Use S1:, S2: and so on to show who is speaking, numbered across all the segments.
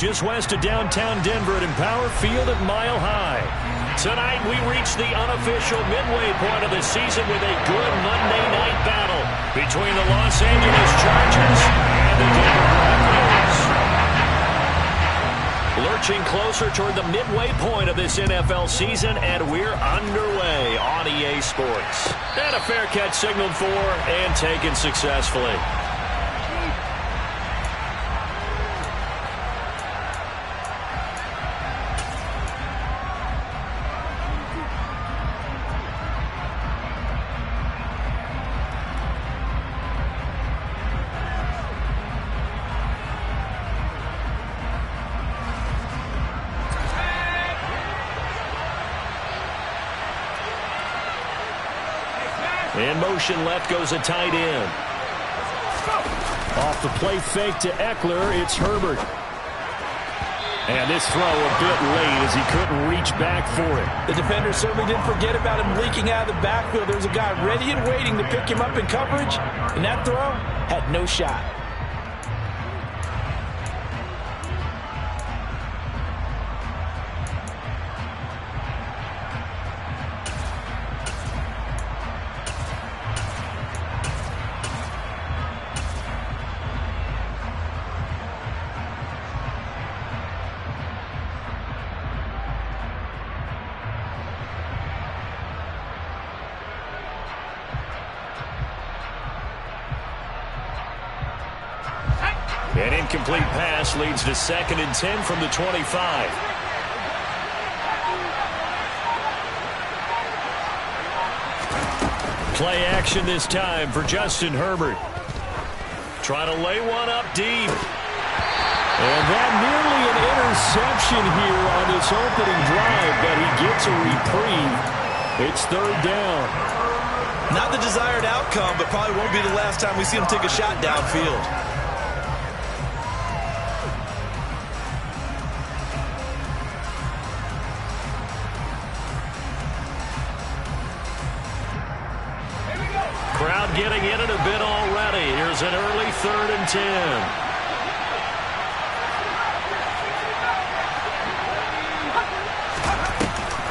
S1: Just west of downtown Denver at Empower Field at Mile High. Tonight we reach the unofficial midway point of the season with a good Monday night battle between the Los Angeles Chargers and the Denver Broncos. Lurching closer toward the midway point of this NFL season, and we're underway on EA Sports. And a fair catch signaled for and taken successfully. In motion left goes a tight end. Off the play fake to Eckler, it's Herbert. And this throw a bit late as he couldn't reach back for it.
S2: The defender certainly didn't forget about him leaking out of the backfield. There was a guy ready and waiting to pick him up in coverage, and that throw had no shot.
S1: An incomplete pass leads to 2nd and 10 from the 25. Play action this time for Justin Herbert. Trying to lay one up deep. And that nearly an interception here on this opening drive, but he gets a reprieve. It's 3rd down.
S3: Not the desired outcome, but probably won't be the last time we see him take a shot downfield.
S1: Crowd getting in it a bit already. Here's an early 3rd and 10.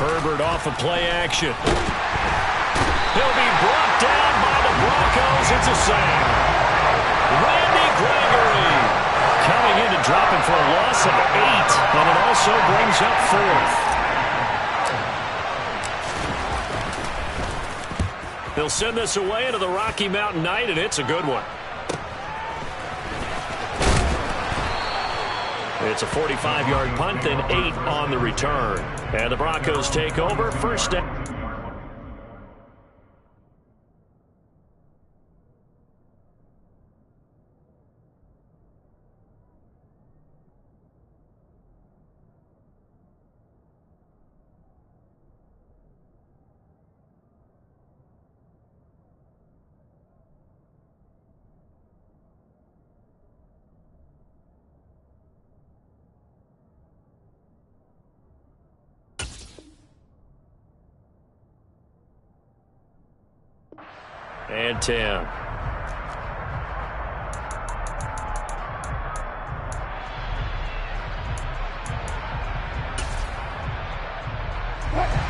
S1: Herbert off of play action. He'll be brought down by the Broncos. It's a sack. Randy Gregory coming in to drop him for a loss of 8, and it also brings up 4th. They'll send this away into the Rocky Mountain night, and it's a good one. It's a 45-yard punt, then 8 on the return. And the Broncos take over. 1st down. And 10.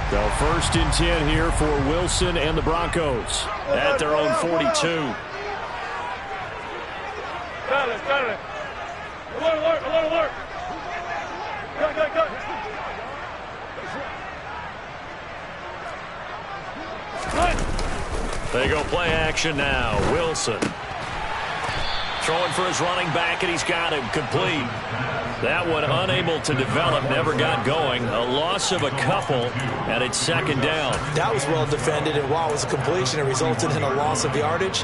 S1: So 1st and 10 here for Wilson and the Broncos at their own 42.
S4: Alert. Go.
S1: They go play action now. Wilson throwing for his running back, and he's got him complete. That one unable to develop, never got going. A loss of a couple, and it's 2nd down.
S2: That was well defended, and while it was a completion, it resulted in a loss of yardage.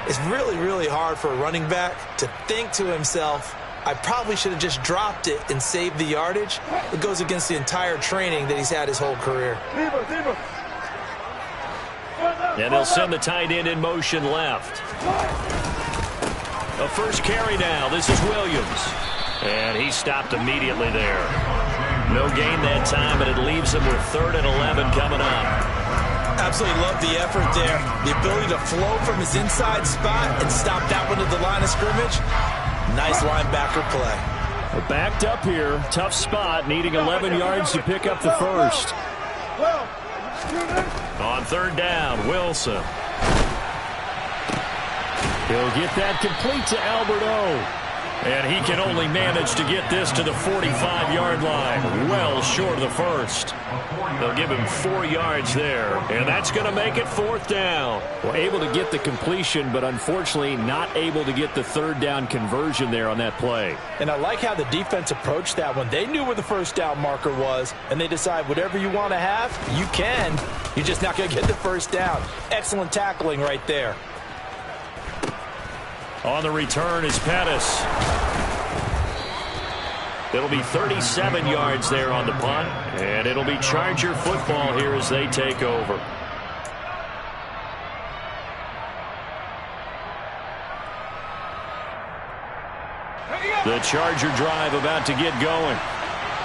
S2: It's really, really hard for a running back to think to himself, I probably should have just dropped it and saved the yardage. It goes against the entire training that he's had his whole career.
S1: And they'll send the tight end in motion left. A first carry now. This is Williams. And he stopped immediately there. No gain that time, but it leaves him with 3rd and 11 coming up.
S3: Absolutely love the effort there. The ability to flow from his inside spot and stop that one at the line of scrimmage. Nice linebacker play.
S1: Backed up here. Tough spot. Needing 11 yards to pick up the first. On third down, Wilson. He'll get that complete to Alberto. And he can only manage to get this to the 45-yard line. Well short of the first. They'll give him 4 yards there. And that's going to make it fourth down. Well, able to get the completion, but unfortunately not able to get the third down conversion there on that play.
S2: And I like how the defense approached that one. They knew where the first down marker was, and they decide whatever you want to have, you can. You're just not going to get the first down. Excellent tackling right there.
S1: On the return is Pettis. It'll be 37 yards there on the punt, and it'll be Charger football here as they take over. The Charger drive about to get going.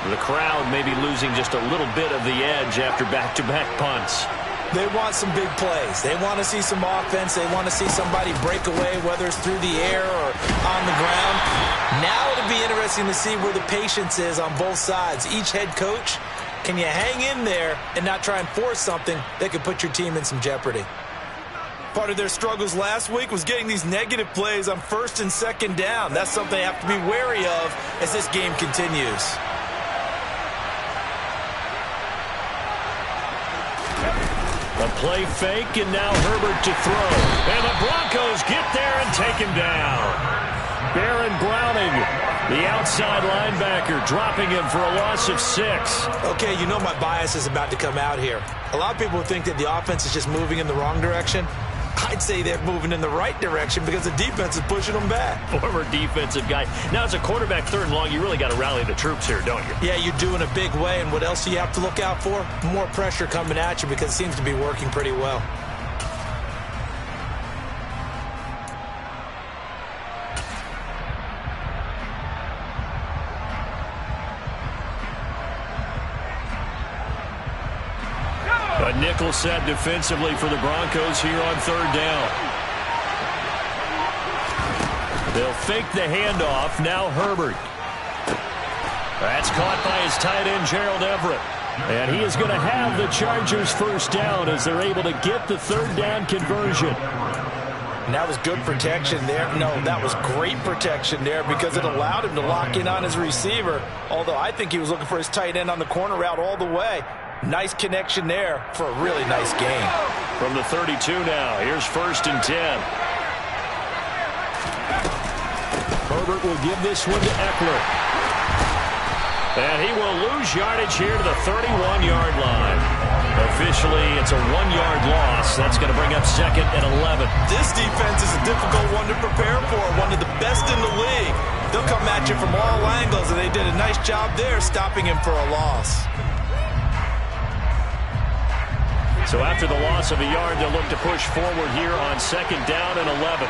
S1: The crowd may be losing just a little bit of the edge after back-to-back punts.
S2: They want some big plays. They want to see some offense. They want to see somebody break away, whether it's through the air or on the ground. Now it'll be interesting to see where the patience is on both sides. Each head coach, can you hang in there and not try and force something that could put your team in some jeopardy?
S3: Part of their struggles last week was getting these negative plays on first and second down. That's something they have to be wary of as this game continues.
S1: A play fake, and now Herbert to throw. And the Broncos get there and take him down. Baron Browning, the outside linebacker, dropping him for a loss of 6.
S2: Okay, you know my bias is about to come out here. A lot of people think that the offense is just moving in the wrong direction. I'd say they're moving in the right direction because the defense is pushing them back.
S1: Former defensive guy. Now, as a quarterback, third and long, you really got to rally the troops here, don't you?
S2: Yeah, you do in a big way. And what else do you have to look out for? More pressure coming at you because it seems to be working pretty well.
S1: A nickel set defensively for the Broncos here on third down. They'll fake the handoff. Now Herbert. That's caught by his tight end, Gerald Everett. And he is going to have the Chargers first down as they're able to get the third down conversion.
S2: And that was good protection there. No, that was great protection there because it allowed him to lock in on his receiver. Although I think he was looking for his tight end on the corner route all the way. Nice connection there for a really nice gain.
S1: From the 32 now, here's first and 10. Herbert will give this one to Eckler. And he will lose yardage here to the 31-yard line. Officially, it's a 1-yard loss. That's going to bring up second and 11.
S3: This defense is a difficult one to prepare for, one of the best in the league. They'll come at you from all angles, and they did a nice job there stopping him for a loss.
S1: So after the loss of a yard, they'll look to push forward here on second down and 11.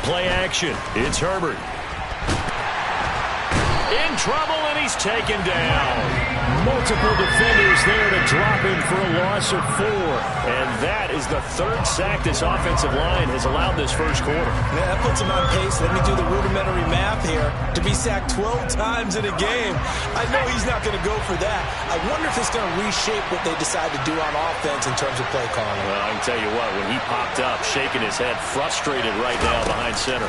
S1: Play action. It's Herbert. In trouble, and he's taken down. Multiple defenders there to drop him for a loss of 4. And that is the third sack this offensive line has allowed this first quarter.
S2: Yeah, that puts him on pace. Let me do the rudimentary math here. To be sacked 12 times in a game. I know he's not going to go for that. I wonder if it's going to reshape what they decide to do on offense in terms of play calling.
S1: Well, I can tell you what, when he popped up, shaking his head, frustrated right now behind center.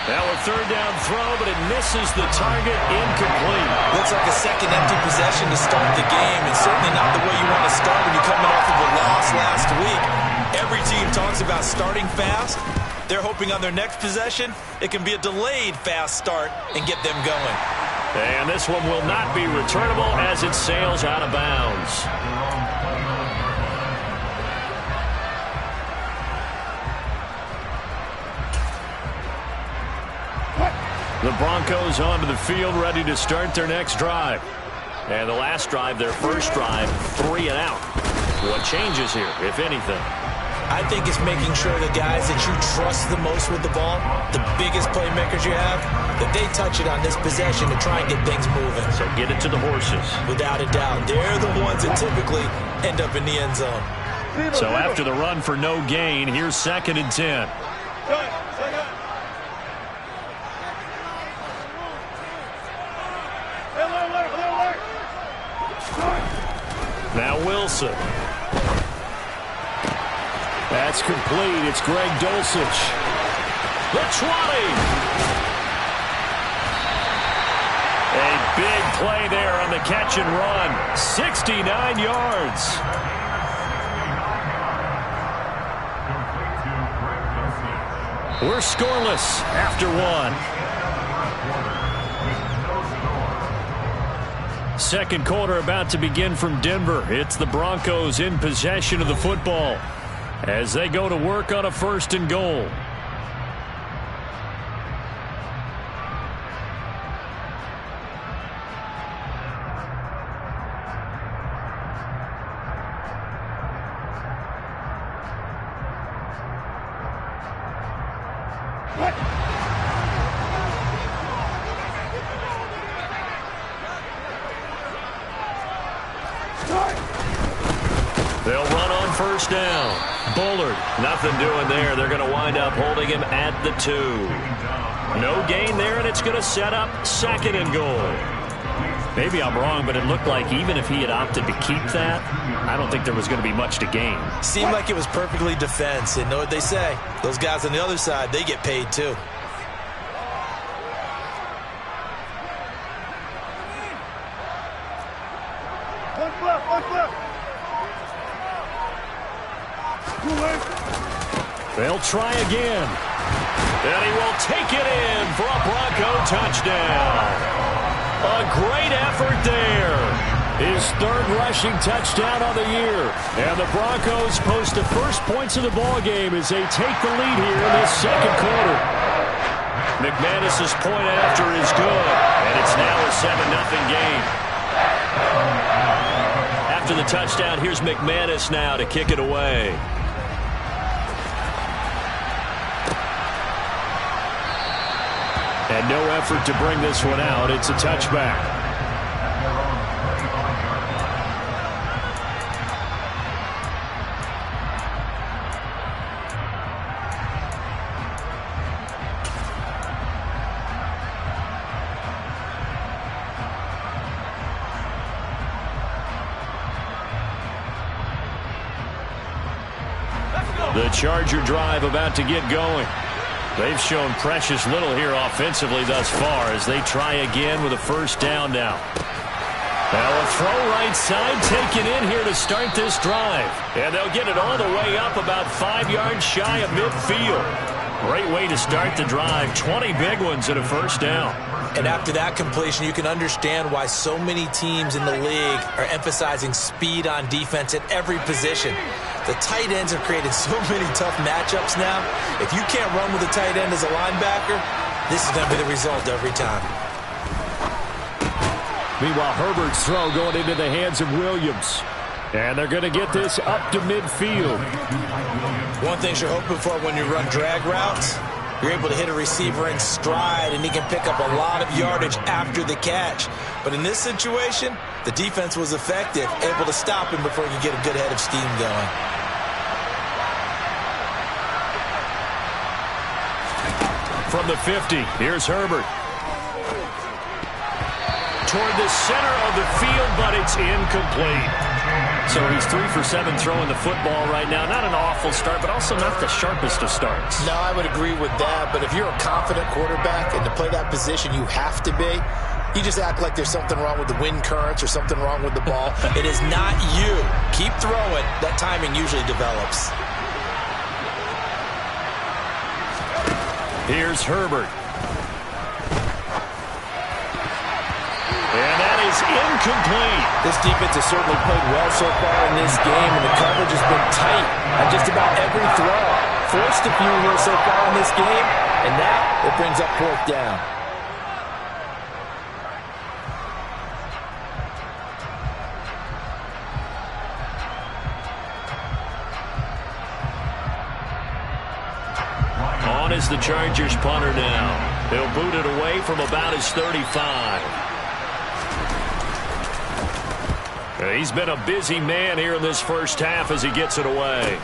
S1: Now a third down throw, but it misses the target, incomplete.
S2: Looks like a second empty possession to start the game, and certainly not the way you want to start when you're coming off of a loss last week. Every team talks about starting fast. They're hoping on their next possession, it can be a delayed fast start and get them going.
S1: And this one will not be returnable as it sails out of bounds. The Broncos onto the field, ready to start their next drive. And the last drive, their first drive, 3 and out. What changes here, if anything?
S2: I think it's making sure the guys that you trust the most with the ball, the biggest playmakers you have, that they touch it on this possession to try and get things moving.
S1: So get it to the horses.
S2: Without a doubt. They're the ones that typically end up in the end zone.
S1: So after the run for no gain, here's 2nd and 10. Now Wilson. That's complete. It's Greg Dulcich. The 20. A big play there on the catch and run. 69 yards. We're scoreless after 1. Second quarter about to begin from Denver. It's the Broncos in possession of the football as they go to work on a 1st and goal. They'll run on 1st down. Bullard, nothing doing there. They're going to wind up holding him at the 2. No gain there, and it's going to set up 2nd and goal. Maybe I'm wrong, but it looked like even if he had opted to keep that, I don't think there was going to be much to gain.
S2: Seemed like it was perfectly defense. And know what they say? Those guys on the other side, they get paid too.
S1: They'll try again. And he will take it in for a Bronco touchdown. A great effort there. His 3rd rushing touchdown on the year. And the Broncos post the first points of the ballgame as they take the lead here in this 2nd quarter. McManus's point after is good. And it's now a 7-0 game. After the touchdown, here's McManus now to kick it away. And no effort to bring this one out. It's a touchback. The Charger drive about to get going. They've shown precious little here offensively thus far as they try again with a 1st down now. Now a throw right side taken in here to start this drive. And they'll get it all the way up about 5 yards shy of midfield. Great way to start the drive. 20 big ones at a 1st down.
S2: And after that completion, you can understand why so many teams in the league are emphasizing speed on defense at every position. The tight ends have created so many tough matchups now. If you can't run with a tight end as a linebacker, this is going to be the result every time.
S1: Meanwhile, Herbert's throw going into the hands of Williams. And they're going to get this up to midfield.
S2: One thing you're hoping for when you run drag routes, you're able to hit a receiver in stride, and he can pick up a lot of yardage after the catch. But in this situation, the defense was effective, able to stop him before he could get a good head of steam going.
S1: From the 50, here's Herbert. Toward the center of the field, but it's incomplete. So he's 3 for 7 throwing the football right now. Not an awful start, but also not the sharpest of starts.
S2: No, I would agree with that. But if you're a confident quarterback and to play that position you have to be, you just act like there's something wrong with the wind currents or something wrong with the ball. It is not you. Keep throwing. That timing usually develops.
S1: Here's Herbert. And that is incomplete.
S2: This defense has certainly played well so far in this game, and the coverage has been tight on just about every throw. Forced a few here so far in this game, and now it brings up 4th down.
S1: is the Chargers punter now. He'll boot it away from about his 35. He's been a busy man here in this first half as he gets it away.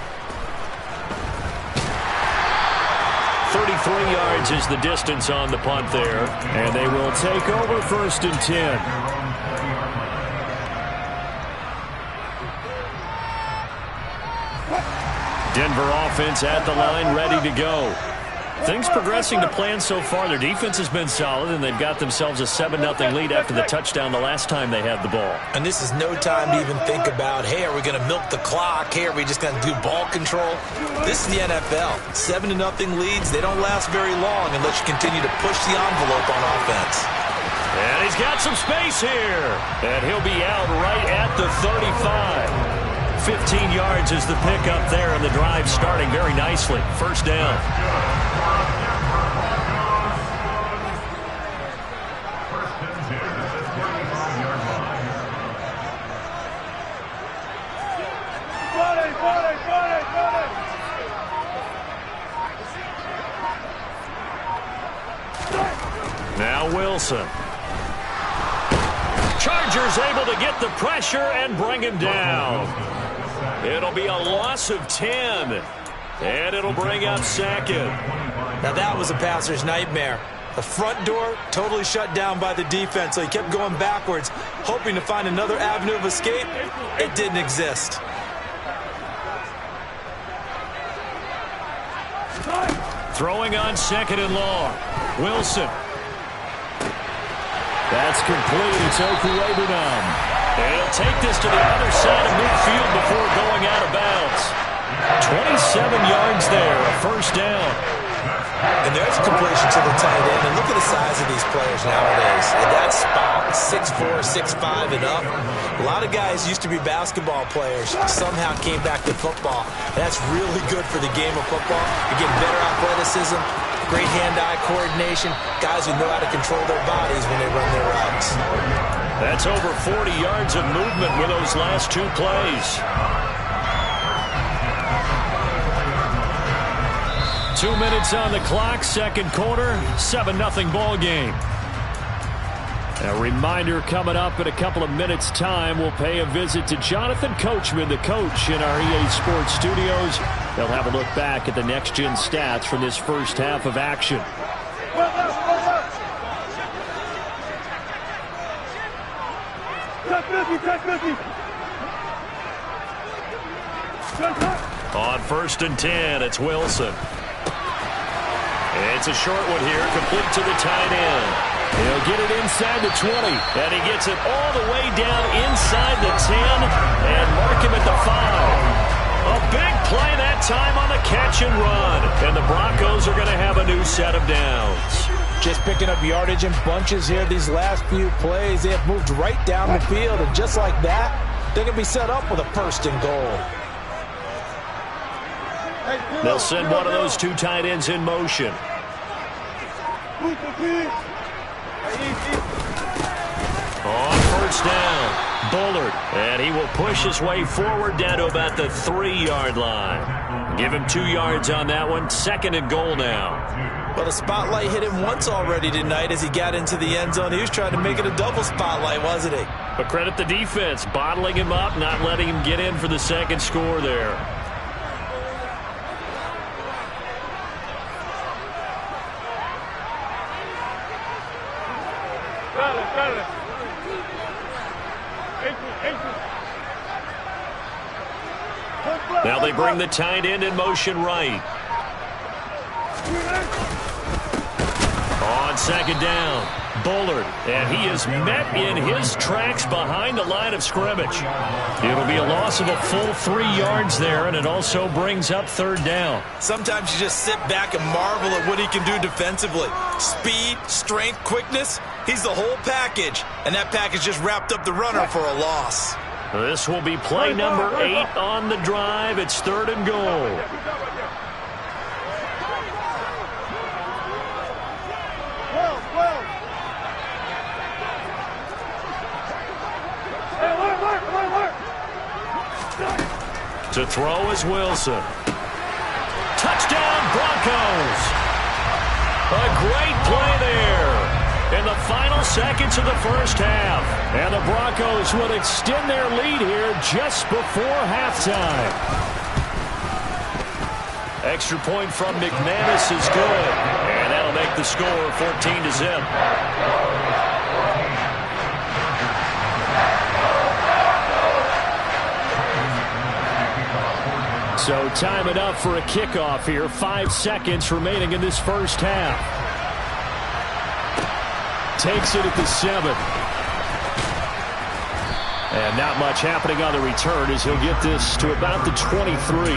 S1: 33 yards is the distance on the punt there. And they will take over 1st and 10. Denver offense at the line, ready to go. Things progressing to plan so far. Their defense has been solid, and they've got themselves a 7-0 lead after the touchdown the last time they had the ball.
S2: And this is no time to even think about, hey, are we going to milk the clock? Hey, are we just going to do ball control? This is the NFL. 7-0 leads, they don't last very long unless you continue to push the envelope on offense.
S1: And he's got some space here. And he'll be out right at the 35. 15 yards is the pickup there, and the drive starting very nicely. 1st down. Now Wilson. Chargers able to get the pressure and bring him down. It'll be a loss of 10. And it'll bring up 2nd.
S2: Now that was a passer's nightmare. The front door totally shut down by the defense, so he kept going backwards, hoping to find another avenue of escape. It didn't exist.
S1: Throwing on 2nd and long. Wilson. That's complete. It's Okuwebunam. And he'll take this to the other side of midfield before going out of bounds. 27 yards there, a 1st down.
S2: And there's a completion to the tight end. And look at the size of these players nowadays. In that spot, 6'4", 6'5", and up. A lot of guys used to be basketball players, somehow came back to football. That's really good for the game of football. You get better athleticism, great hand-eye coordination, guys who know how to control their bodies when they run their routes.
S1: That's over 40 yards of movement with those last 2 plays. 2 minutes on the clock, 2nd quarter, 7-0 ball game. A reminder coming up in a couple of minutes' time, we'll pay a visit to Jonathan Coachman, the coach in our EA Sports studios. They'll have a look back at the next-gen stats from this first half of action. On 1st and 10, it's Wilson. It's a short one here, complete to the tight end. He'll get it inside the 20, and he gets it all the way down inside the 10 and mark him at the 5. A big play that time on the catch and run, and the Broncos are going to have a new set of downs.
S2: Just picking up yardage in bunches here these last few plays. They have moved right down the field, and just like that, they're going to be set up with a 1st and goal.
S1: They'll send one of those 2 tight ends in motion. On 1st down, Bullard, and he will push his way forward down to about the 3-yard line. Give him 2 yards on that one. 2nd and goal now.
S2: Well, the spotlight hit him once already tonight as he got into the end zone. He was trying to make it a double spotlight, wasn't he?
S1: But credit the defense, bottling him up, not letting him get in for the 2nd score there. Now they bring the tight end in motion right. On 2nd down, Bullard, and he is met in his tracks behind the line of scrimmage. It'll be a loss of a full 3 yards there, and it also brings up 3rd down.
S2: Sometimes you just sit back and marvel at what he can do defensively. Speed, strength, quickness, he's the whole package. And that package just wrapped up the runner for a loss.
S1: This will be play number 8 on the drive. It's 3rd and goal. To throw is Wilson. Touchdown, Broncos. A great play there in the final seconds of the first half. And the Broncos will extend their lead here just before halftime. Extra point from McManus is good. And that'll make the score 14-0. So time enough for a kickoff here. 5 seconds remaining in this first half. Takes it at the 7. And not much happening on the return as he'll get this to about the 23.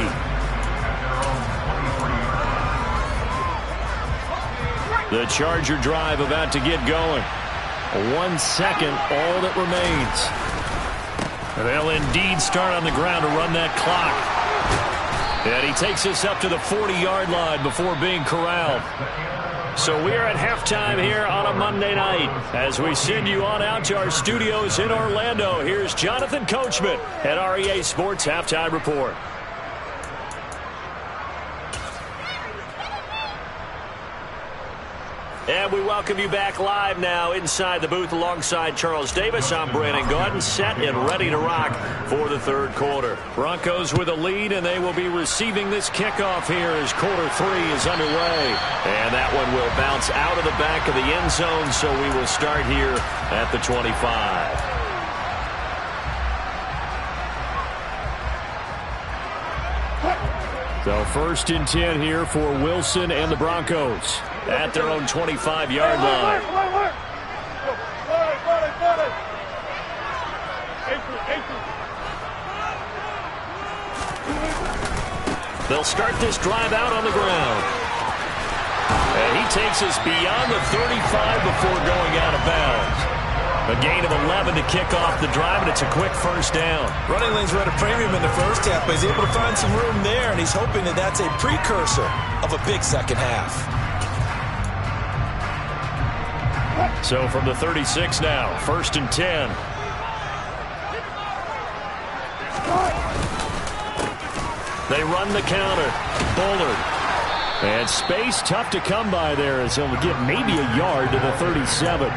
S1: The Charger drive about to get going. 1 second, all that remains. They'll indeed start on the ground to run that clock. And he takes us up to the 40-yard line before being corralled. So we are at halftime here on a Monday night. As we send you on out to our studios in Orlando, here's Jonathan Coachman at REA Sports Halftime Report. And we welcome you back live now inside the booth alongside Charles Davis. I'm Brandon Gaudin, set and ready to rock for the third quarter. Broncos with a lead, and they will be receiving this kickoff here as quarter 3 is underway. And that one will bounce out of the back of the end zone, so we will start here at the 25. So 1st and 10 here for Wilson and the Broncos at their own 25-yard line. They'll start this drive out on the ground. And he takes us beyond the 35 before going out of bounds. A gain of 11 to kick off the drive, and it's a quick first down.
S2: Running lanes were at a premium in the first half, but he's able to find some room there, and he's hoping that that's a precursor of a big second half.
S1: So from the 36 now, 1st and 10. They run the counter. Bullard. And space tough to come by there as he'll get maybe a yard to the 37.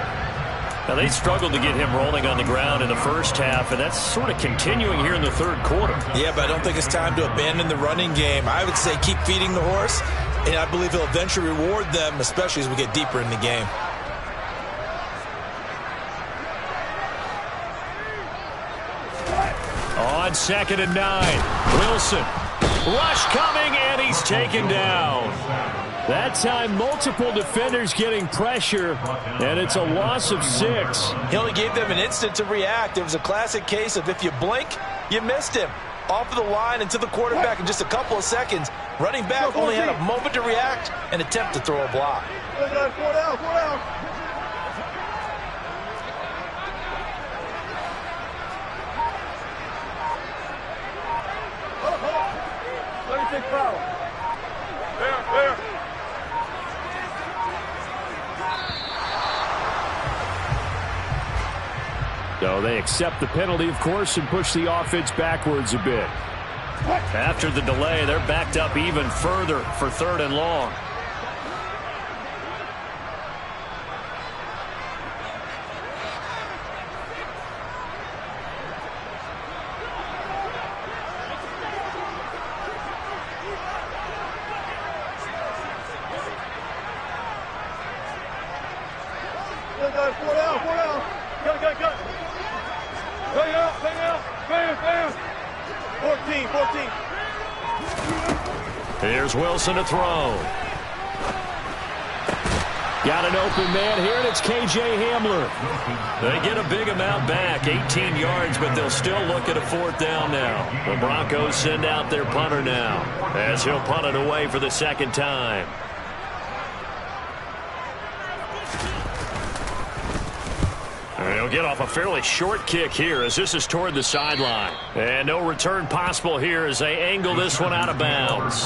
S1: Now, they struggled to get him rolling on the ground in the first half, and that's sort of continuing here in the third quarter.
S2: Yeah, but I don't think it's time to abandon the running game. I would say keep feeding the horse, and I believe he'll eventually reward them, especially as we get deeper in the game.
S1: On 2nd and 9, Wilson. Rush coming, and he's taken down. That time, multiple defenders getting pressure, and it's a loss of 6.
S2: He only gave them an instant to react. It was a classic case of if you blink, you missed him. Off of the line and to the quarterback in just a couple of seconds. Running back only had a moment to react and attempt to throw a block.
S4: 4 down, 4 down. Foul. There.
S1: So they accept the penalty, of course, and push the offense backwards a bit. After the delay, they're backed up even further for 3rd and long.
S4: Four down. Cut. Bang out. 14.
S1: Here's Wilson to throw. Got an open man here, and it's K.J. Hamler. They get a big amount back, 18 yards, but they'll still look at a 4th down now. The Broncos send out their punter now, as he'll punt it away for the 2nd time. He'll get off a fairly short kick here as this is toward the sideline. And no return possible here as they angle this one out of bounds.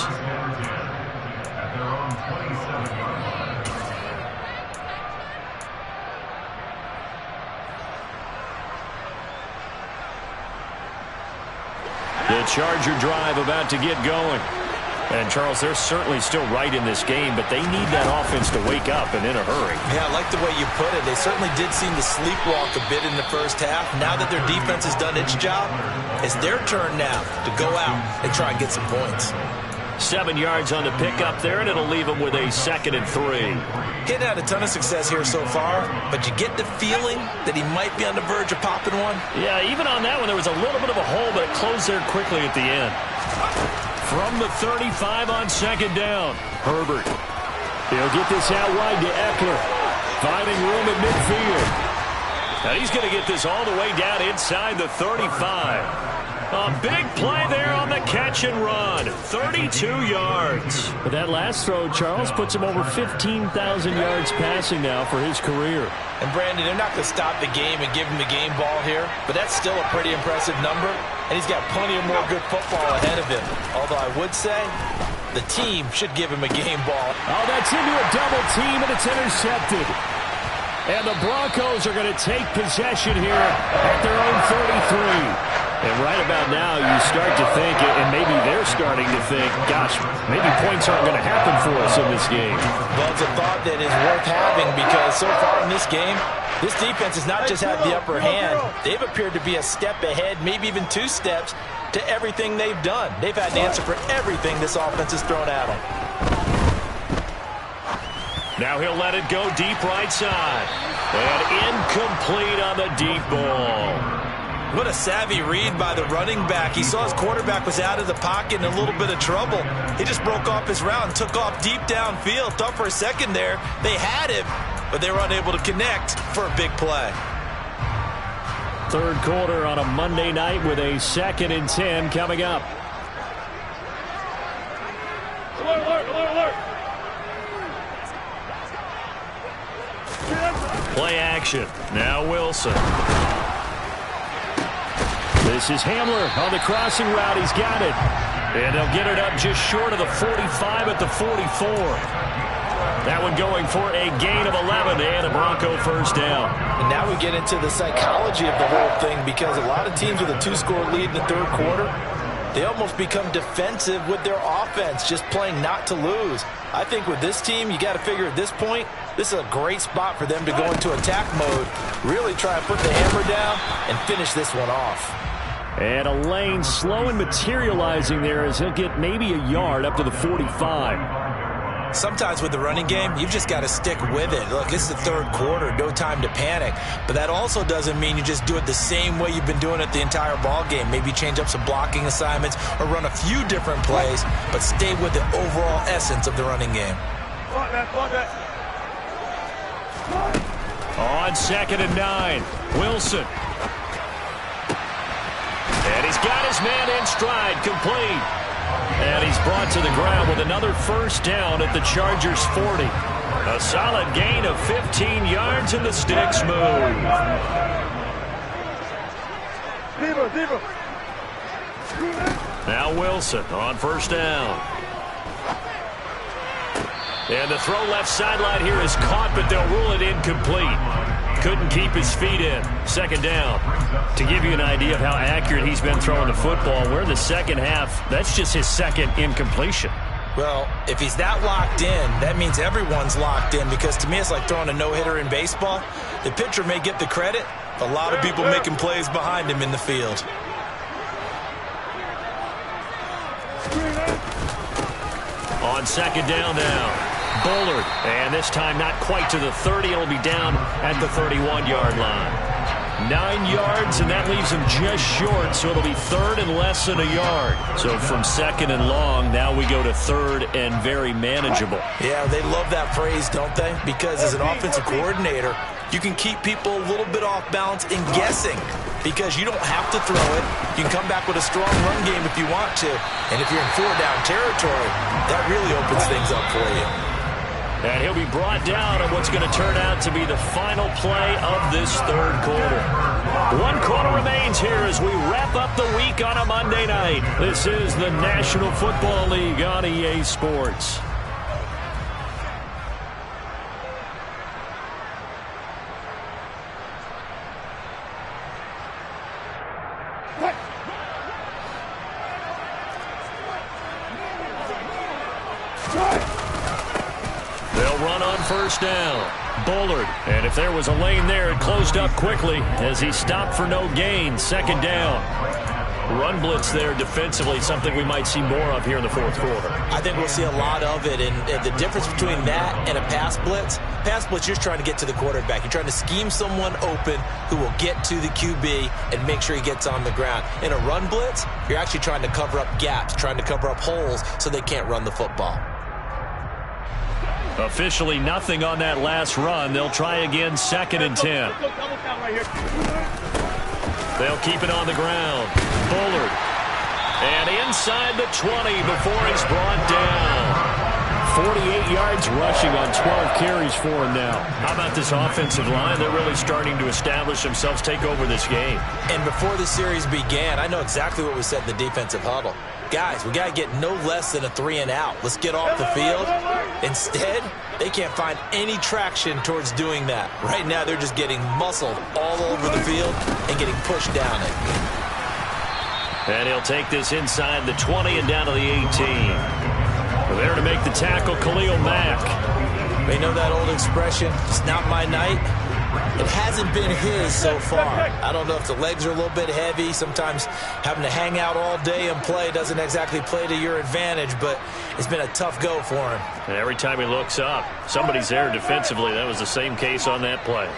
S1: The Charger drive about to get going. And, Charles, they're certainly still right in this game, but they need that offense to wake up and in a hurry.
S2: Yeah, I like the way you put it. They certainly did seem to sleepwalk a bit in the first half. Now that their defense has done its job, it's their turn now to go out and try and get some points.
S1: 7 yards on the pickup there, and it'll leave them with a 2nd and 3.
S2: He'd had a ton of success here so far, but you get the feeling that he might be on the verge of popping one.
S1: Yeah, even on that one, there was a little bit of a hole, but it closed there quickly at the end. From the 35 on 2nd down, Herbert. He'll get this out wide to Eckler. Finding room at midfield. Now he's going to get this all the way down inside the 35. A big play there on the catch and run. 32 yards. But that last throw, Charles, puts him over 15,000 yards passing now for his career.
S2: And, Brandon, they're not going to stop the game and give him the game ball here, but that's still a pretty impressive number, and he's got plenty of more good football ahead of him. Although I would say the team should give him a game ball.
S1: Oh, that's into a double team, and it's intercepted. And the Broncos are going to take possession here at their own 33. And right about now, you start to think, and maybe they're starting to think, gosh, maybe points aren't going to happen for us in this game.
S2: Well, it's a thought that is worth having because so far in this game, this defense has not just had the upper hand. They've appeared to be a step ahead, maybe even 2 steps, to everything they've done. They've had an answer for everything this offense has thrown at them.
S1: Now he'll let it go deep right side. And incomplete on the deep ball.
S2: What a savvy read by the running back. He saw his quarterback was out of the pocket in a little bit of trouble. He just broke off his route and took off deep downfield. Thought for a second there they had him, but they were unable to connect for a big play.
S1: 3rd quarter on a Monday night with a 2nd and 10 coming up.
S4: Alert, alert, alert, alert.
S1: Play action. Now Wilson. This is Hamler on the crossing route. He's got it. And they'll get it up just short of the 45 at the 44. That one going for a gain of 11 and a Bronco first down.
S2: And now we get into the psychology of the whole thing because a lot of teams with a 2-score lead in the 3rd quarter, they almost become defensive with their offense, just playing not to lose. I think with this team, you got to figure at this point, this is a great spot for them to go into attack mode, really try to put the hammer down and finish this one off.
S1: And a lane slow and materializing there as he'll get maybe a yard up to the 45.
S2: Sometimes with the running game, you've just got to stick with it. Look, this is the 3rd quarter, no time to panic. But that also doesn't mean you just do it the same way you've been doing it the entire ball game. Maybe change up some blocking assignments or run a few different plays, but stay with the overall essence of the running game.
S1: On 2nd and 9, Wilson. And he's got his man in stride, complete. And he's brought to the ground with another first down at the Chargers' 40. A solid gain of 15 yards and the sticks move.
S4: Deeper.
S1: Now Wilson on first down. And the throw left sideline here is caught, but they'll rule it incomplete. Couldn't keep his feet in. 2nd down. To give you an idea of how accurate he's been throwing the football, we're in the 2nd half. That's just his 2nd incompletion.
S2: Well, if he's that locked in, that means everyone's locked in because to me it's like throwing a no-hitter in baseball. The pitcher may get the credit, but a lot of people making plays behind him in the field.
S1: On 2nd down now. Bullard, and this time not quite to the 30. It'll be down at the 31-yard line. 9 yards, and that leaves him just short, so it'll be 3rd and less than a yard. So from 2nd and long, now we go to 3rd and very manageable.
S2: Yeah, they love that phrase, don't they? Because as an offensive coordinator, you can keep people a little bit off balance in guessing because you don't have to throw it. You can come back with a strong run game if you want to. And if you're in 4-down territory, that really opens things up for you.
S1: And he'll be brought down on what's going to turn out to be the final play of this 3rd quarter. 1 quarter remains here as we wrap up the week on a Monday night. This is the National Football League on EA Sports. first down. Bullard. And if there was a lane there, it closed up quickly as he stopped for no gain. Second down. Run blitz there defensively, something we might see more of here in the fourth quarter.
S2: I think we'll see a lot of it, and the difference between that and a pass blitz, you're trying to get to the quarterback. You're trying to scheme someone open who will get to the QB and make sure he gets on the ground. In a run blitz, you're actually trying to cover up gaps, trying to cover up holes so they can't run the football.
S1: Officially nothing on that last run. They'll try again, 2nd and 10. They'll keep it on the ground. Bullard. And inside the 20 before he's brought down.
S5: 48 yards rushing on 12 carries for him now.
S1: How about this offensive line? They're really starting to establish themselves, take over this game.
S2: And before the series began, I know exactly what we said in the defensive huddle. Guys, we got to get no less than a 3-and-out. Let's get off the field. Instead, they can't find any traction towards doing that. Right now, they're just getting muscled all over the field and getting pushed down it.
S1: And he'll take this inside the 20 and down to the 18. There to make the tackle, Khalil Mack.
S2: They know that old expression, it's not my night. It hasn't been his so far. I don't know if the legs are a little bit heavy. Sometimes having to hang out all day and play doesn't exactly play to your advantage, but it's been a tough go for him.
S1: And every time he looks up, somebody's there defensively. That was the same case on that play.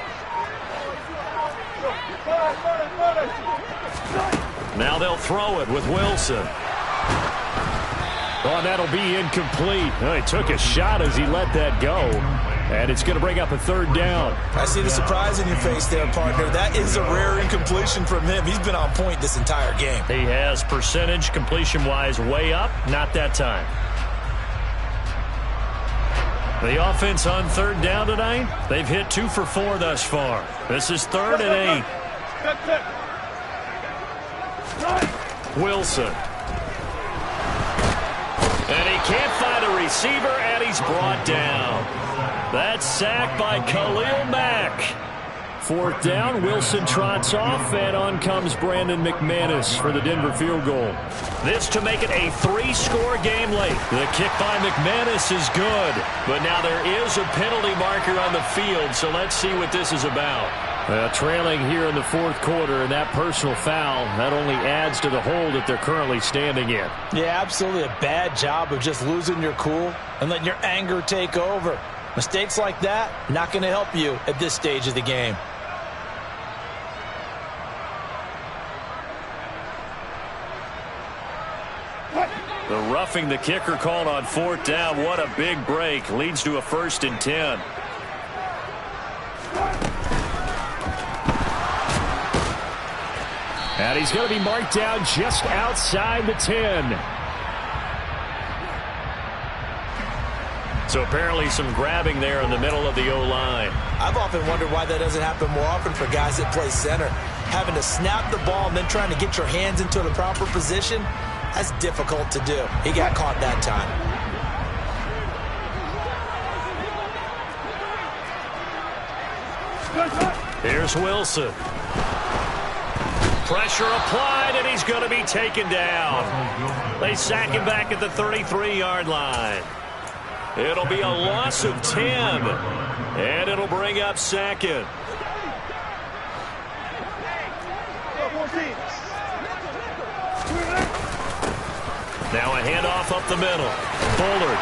S1: Now they'll throw it with Wilson.
S5: Oh, that'll be incomplete. Oh, he took a shot as he let that go. And it's going to bring up a 3rd down.
S2: I see the surprise in your face there, partner. That is a rare incompletion from him. He's been on point this entire game.
S1: He has percentage completion-wise way up. Not that time. The offense on 3rd down tonight, they've hit 2 for 4 thus far. This is 3rd and 8. Wilson. And he can't find a receiver, and he's brought down. That's sacked by Khalil Mack.
S5: 4th down, Wilson trots off, and on comes Brandon McManus for the Denver field goal.
S1: This to make it a 3-score game late. The kick by McManus is good, but now there is a penalty marker on the field, so let's see what this is about.
S5: Trailing here in the 4th quarter, and that personal foul, that only adds to the hole that they're currently standing in.
S2: Yeah, absolutely a bad job of just losing your cool and letting your anger take over. Mistakes like that, not going to help you at this stage of the game.
S1: The roughing the kicker called on 4th down. What a big break. Leads to a 1st and 10.
S5: And he's going to be marked down just outside the 10.
S1: So apparently some grabbing there in the middle of the O-line.
S2: I've often wondered why that doesn't happen more often for guys that play center. Having to snap the ball and then trying to get your hands into the proper position, that's difficult to do. He got caught that time.
S1: Here's Wilson. Pressure applied, and he's going to be taken down. They sack him back at the 33-yard line. It'll be a loss of 10, and it'll bring up 2nd. Now a handoff up the middle. Bullard.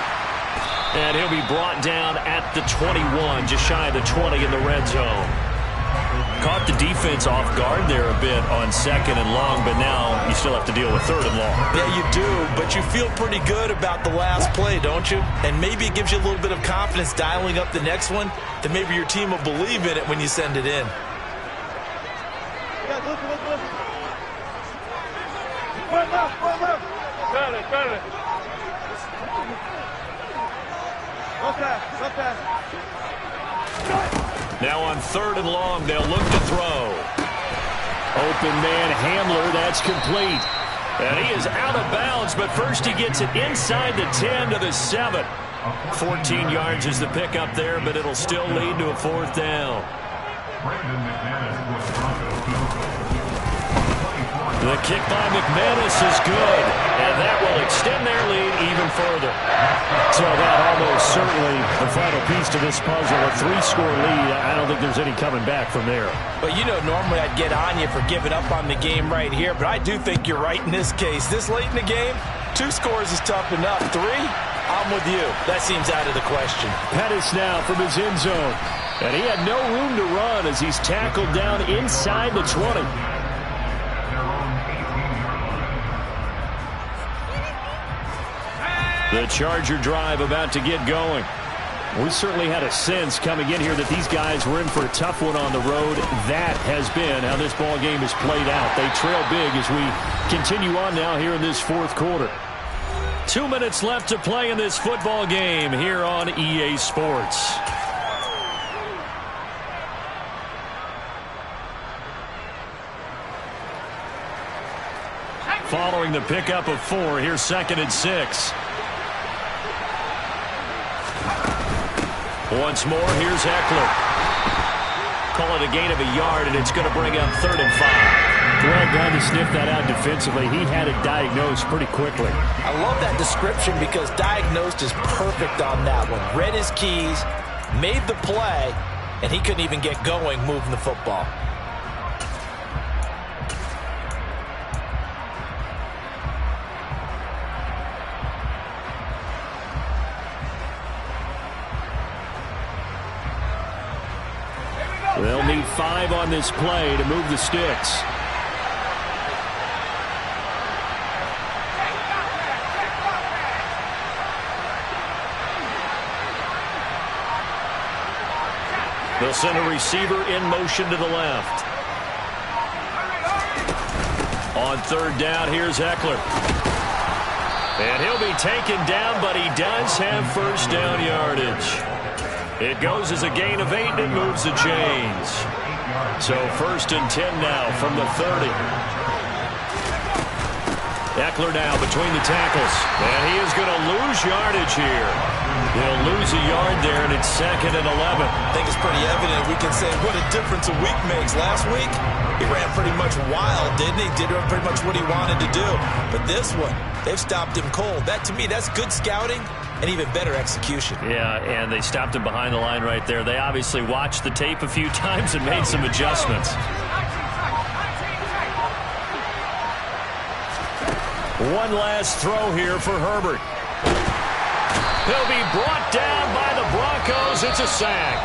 S1: And he'll be brought down at the 21, just shy of the 20 in the red zone. Caught the defense off guard there a bit on 2nd and long, but now you still have to deal with 3rd and long.
S2: Yeah, you do, but you feel pretty good about the last play, don't you? And maybe it gives you a little bit of confidence dialing up the next one, that maybe your team will believe in it when you send it in.
S1: Now on 3rd and long, they'll look to throw.
S5: Open man Handler, that's complete.
S1: And he is out of bounds, but first he gets it inside the 10 to the 7. 14 yards is the pickup there, but it'll still lead to a 4th down.
S5: The kick by McManus is good, and that will extend their lead even further. So that almost certainly the final piece to this puzzle, a 3-score lead. I don't think there's any coming back from there.
S3: But you know, normally I'd get on you for giving up on the game right here, but I do think you're right in this case. This late in the game, 2 scores is tough enough. 3, I'm with you. That seems out of the question.
S5: Pettis now from his end zone. And he had no room to run as he's tackled down inside the 20. The Charger drive about to get going. We certainly had a sense coming in here that these guys were in for a tough one on the road. That has been how this ball game has played out. They trail big as we continue on now here in this fourth quarter. 2 minutes left to play in this football game here on EA Sports. Following the pickup of 4, here's 2nd and 6. Once more, here's Eckler. Call it a gain of a yard, and it's going to bring up 3rd and 5. Well done to sniff that out defensively. He had it diagnosed pretty quickly.
S2: I love that description because diagnosed is perfect on that one. Read his keys, made the play, and he couldn't even get going moving the football.
S5: They'll need 5 on this play to move the sticks. They'll send a receiver in motion to the left. On 3rd down, here's Eckler. And he'll be taken down, but he does have 1st down yardage. It goes as a gain of 8, and it moves the chains. So 1st and 10 now from the 30. Eckler now between the tackles. And he is going to lose yardage here. They'll lose a yard there, and it's 2nd and 11.
S2: I think it's pretty evident. We can say what a difference a week makes. Last week, he ran pretty much wild, didn't he? Did pretty much what he wanted to do. But this one, they've stopped him cold. That, to me, that's good scouting and even better execution.
S5: Yeah, and they stopped him behind the line right there. They obviously watched the tape a few times and made some adjustments. One last throw here for Herbert. He'll be brought down by the Broncos. It's a sack.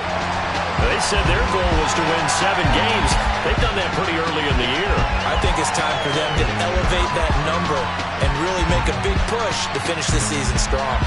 S5: They said their goal was to win 7 games. They've done that pretty early in the year.
S2: I think it's time for them to elevate that number and really make a big push to finish the season strong.